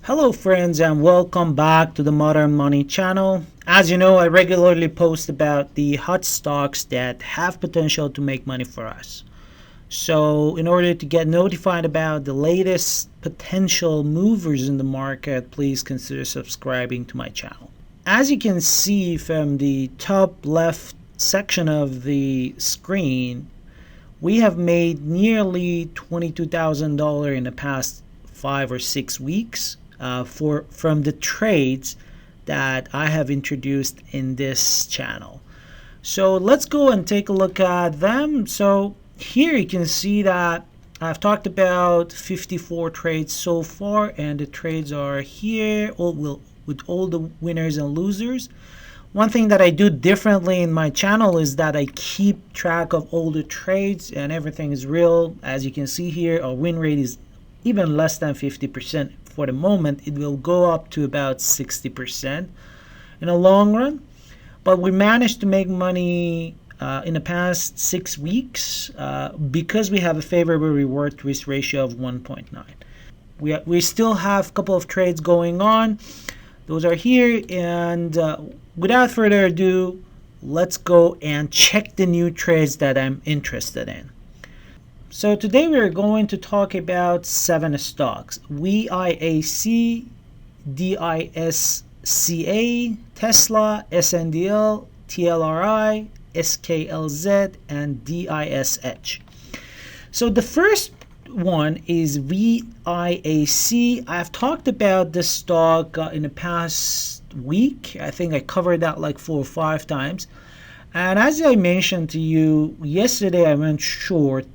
Hello friends and welcome back to the Modern Money channel. As you know, I regularly post about the hot stocks that have potential to make money for us. So in order to get notified about the latest potential movers in the market, please consider subscribing to my channel. As you can see from the top left section of the screen, we have made nearly $22,000 in the past 5 or 6 weeks from the trades that I have introduced in this channel. So let's go and take a look at them. So here you can see that I've talked about 54 trades so far, and the trades are here with all the winners and losers. One thing that I do differently in my channel is that I keep track of all the trades and everything is real. As you can see here, our win rate is even less than 50%. For the moment, it will go up to about 60% in the long run. But we managed to make money in the past 6 weeks because we have a favorable reward risk ratio of 1.9. We still have a couple of trades going on. Those are here, and without further ado, let's go and check the new trades that I'm interested in. So today we're going to talk about 7 stocks: VIAC, DISCA, Tesla, Sndl, Tlri, Sklz, and DISH. So the first one is VIAC. I've talked about this stock in the past week. I think I covered that like 4 or 5 times. And as I mentioned to you yesterday, I went short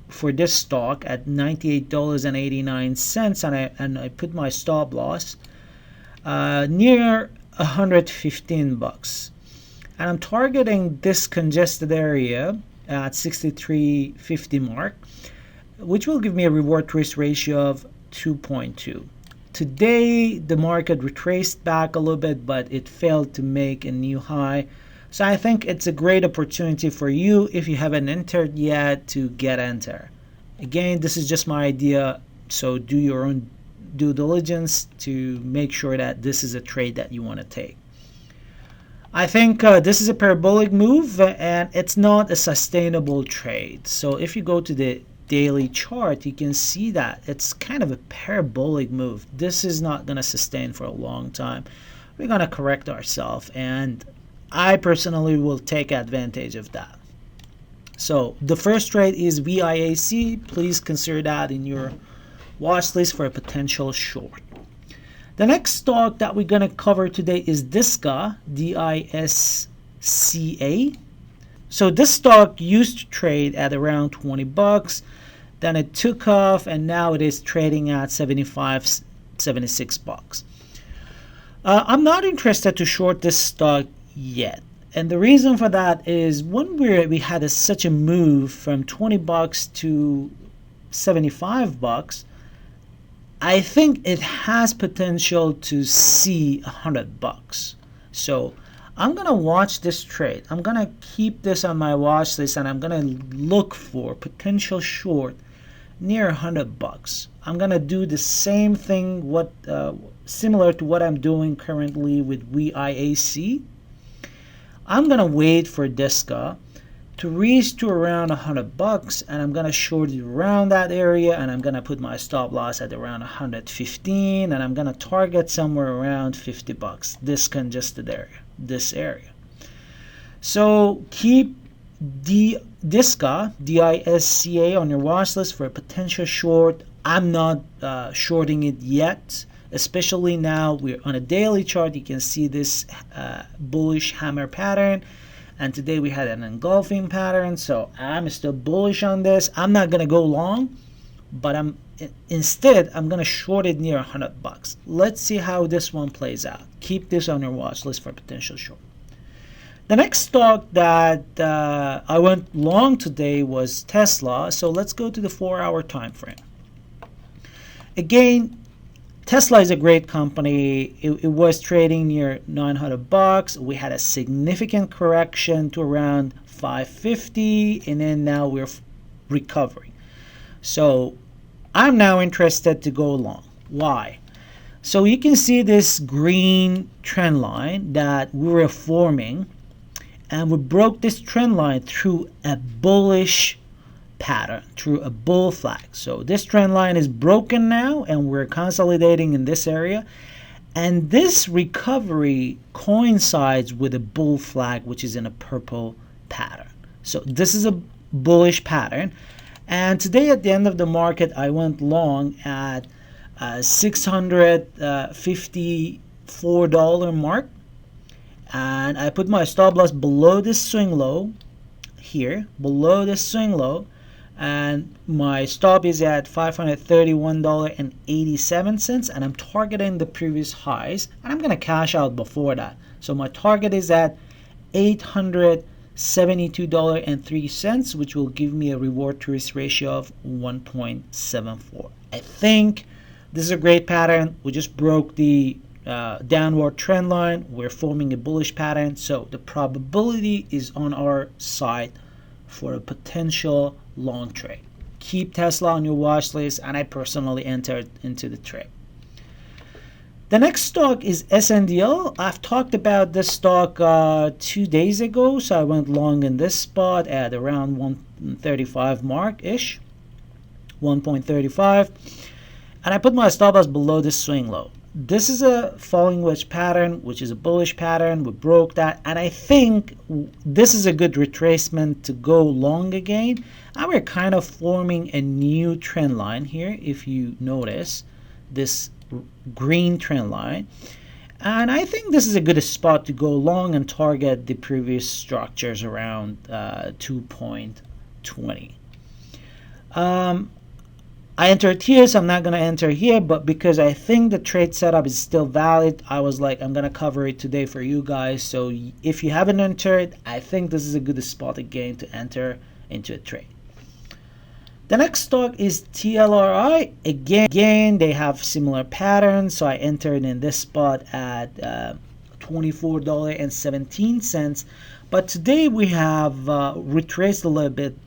for this stock at $98.89, and I put my stop loss near $115, and I'm targeting this congested area at 63.50 mark, which will give me a reward risk ratio of 2.2. Today the market retraced back a little bit, but it failed to make a new high. So I think it's a great opportunity for you, if you haven't entered yet, to get enter. Again, this is just my idea, so do your own due diligence to make sure that this is a trade that you want to take. I think this is a parabolic move, and it's not a sustainable trade. So if you go to the daily chart, you can see that it's kind of a parabolic move. This is not going to sustain for a long time. We're going to correct ourselves, and I personally will take advantage of that. So the first trade is VIAC. Please consider that in your watch list for a potential short. The next stock that we're going to cover today is DISCA, DISCA. So this stock used to trade at around $20, then it took off, and now it is trading at $75, $76. I'm not interested to short this stock yet, and the reason for that is when we had such a move from $20 to $75, I think it has potential to see $100. So I'm gonna watch this trade. I'm gonna keep this on my watch list, and I'm gonna look for potential short near $100. I'm gonna do the same thing similar to what I'm doing currently with VIAC. I'm gonna wait for DISCA to reach to around $100, and I'm gonna short it around that area, and I'm gonna put my stop loss at around 115, and I'm gonna target somewhere around $50, this congested area, this area. So keep DISCA, DISCA, on your watch list for a potential short. I'm not shorting it yet, especially now we're on a daily chart. You can see this bullish hammer pattern, and today we had an engulfing pattern, so I'm still bullish on this. I'm not gonna go long, but instead I'm gonna short it near $100. Let's see how this one plays out. Keep this on your watch list for potential short. The next stock that I went long today was Tesla. So let's go to the 4-hour time frame. Again, Tesla is a great company. It was trading near $900. We had a significant correction to around $550, and then now we're recovering. So I'm now interested to go long. Why? So you can see this green trend line that we were forming, and we broke this trend line through a bullish pattern, through a bull flag. So this trend line is broken now, and we're consolidating in this area. And this recovery coincides with a bull flag, which is in a purple pattern. So this is a bullish pattern. And today at the end of the market, I went long at $654 mark. And I put my stop loss below this swing low here, below this swing low. And my stop is at $531.87, and I'm targeting the previous highs, and I'm going to cash out before that. So my target is at $872.03, which will give me a reward to risk ratio of 1.74. I think this is a great pattern. We just broke the downward trend line. We're forming a bullish pattern, so the probability is on our side for a potential long trade. Keep Tesla on your watch list, and I personally entered into the trade. The next stock is Sndl. I've talked about this stock 2 days ago, so I went long in this spot at around 135 mark ish, 1.35, and I put my stop loss below this swing low. This is a falling wedge pattern, which is a bullish pattern. We broke that, and I think this is a good retracement to go long again. And we're kind of forming a new trend line here, if you notice this green trend line. And I think this is a good spot to go long and target the previous structures around 2.20. I entered here, so I'm not going to enter here, but because I think the trade setup is still valid, I was like, I'm going to cover it today for you guys. So if you haven't entered, I think this is a good spot again to enter into a trade. The next stock is Tlri. Again, they have similar patterns, so I entered in this spot at $24.17. But today we have retraced a little bit,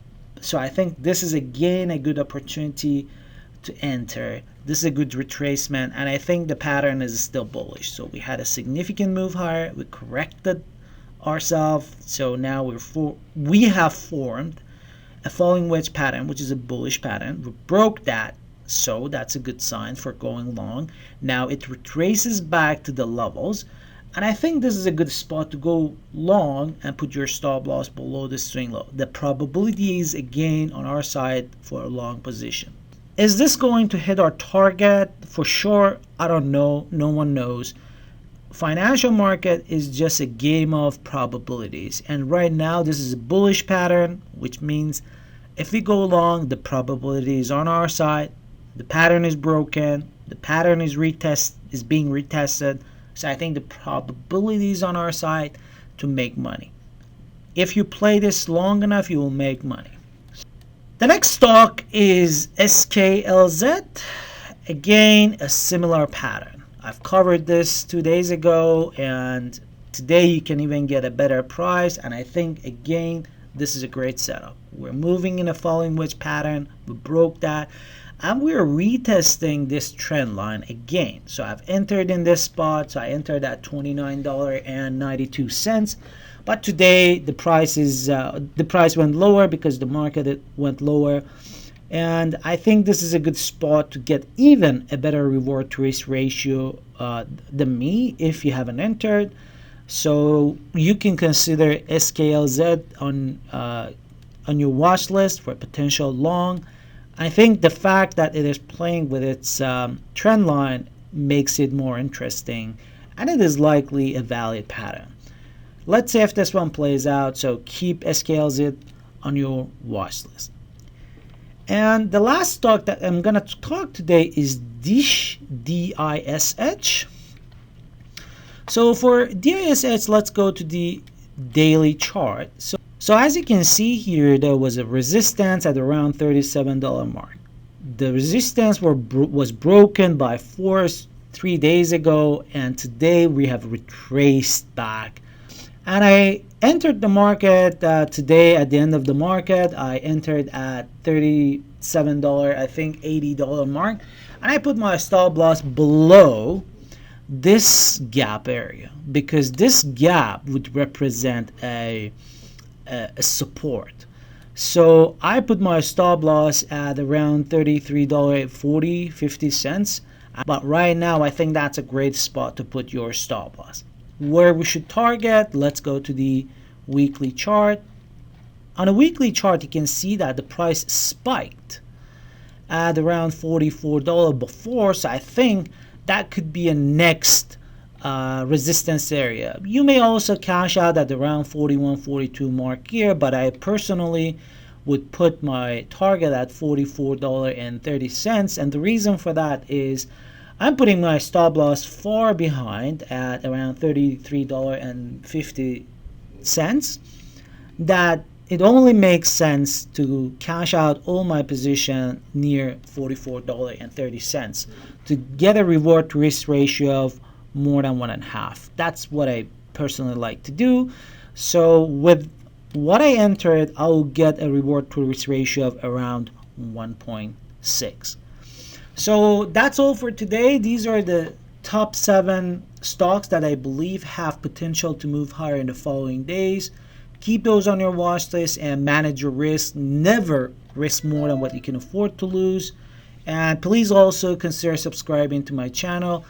so I think this is again a good opportunity to enter. This is a good retracement, and I think the pattern is still bullish. So we had a significant move higher. We corrected ourselves, so now we have formed a falling wedge pattern, which is a bullish pattern. We broke that, so that's a good sign for going long. Now it retraces back to the levels, and I think this is a good spot to go long and put your stop loss below the swing low. The probability is again on our side for a long position. Is this going to hit our target? For sure, I don't know. No one knows. Financial market is just a game of probabilities, and right now this is a bullish pattern, which means if we go long, the probability is on our side. The pattern is broken. The pattern is being retested. So I think the probability is on our side to make money. If you play this long enough, you will make money. The next stock is Sklz. Again, a similar pattern. I've covered this 2 days ago, and today you can even get a better price, and I think again this is a great setup. We're moving in a falling wedge pattern. We broke that, and we're retesting this trend line again. So I've entered in this spot, so I entered at $29.92. But today the price went lower because the market went lower, and I think this is a good spot to get even a better reward to risk ratio than me if you haven't entered. So you can consider Sklz on your watch list for a potential long. I think the fact that it is playing with its trend line makes it more interesting, and it is likely a valid pattern. Let's see if this one plays out, so keep Sklz on your watch list. And the last stock that I'm going to talk today is DISH. So for DISH, let's go to the daily chart. So as you can see here, there was a resistance at around $37 mark. The resistance was broken by force 3 days ago, and today we have retraced back. And I entered the market today at the end of the market. I entered at $37, I think $80 mark. And I put my stop loss below this gap area, because this gap would represent a support. So I put my stop loss at around $33.40-50. But right now I think that's a great spot to put your stop loss. Where we should target, let's go to the weekly chart. On a weekly chart, you can see that the price spiked at around $44 before, so I think that could be a next resistance area. You may also cash out at around 41-42 mark here, but I personally would put my target at $44.30, and the reason for that is I'm putting my stop loss far behind at around $33.50, that it only makes sense to cash out all my position near $44.30 to get a reward to risk ratio of more than 1.5. That's what I personally like to do. So with what I entered, I will get a reward to risk ratio of around 1.6. So that's all for today. These are the top 7 stocks that I believe have potential to move higher in the following days. Keep those on your watch list and manage your risk. Never risk more than what you can afford to lose. And please also consider subscribing to my channel.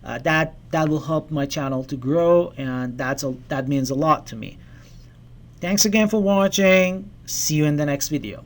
That will help my channel to grow, and that means a lot to me. Thanks again for watching. See you in the next video.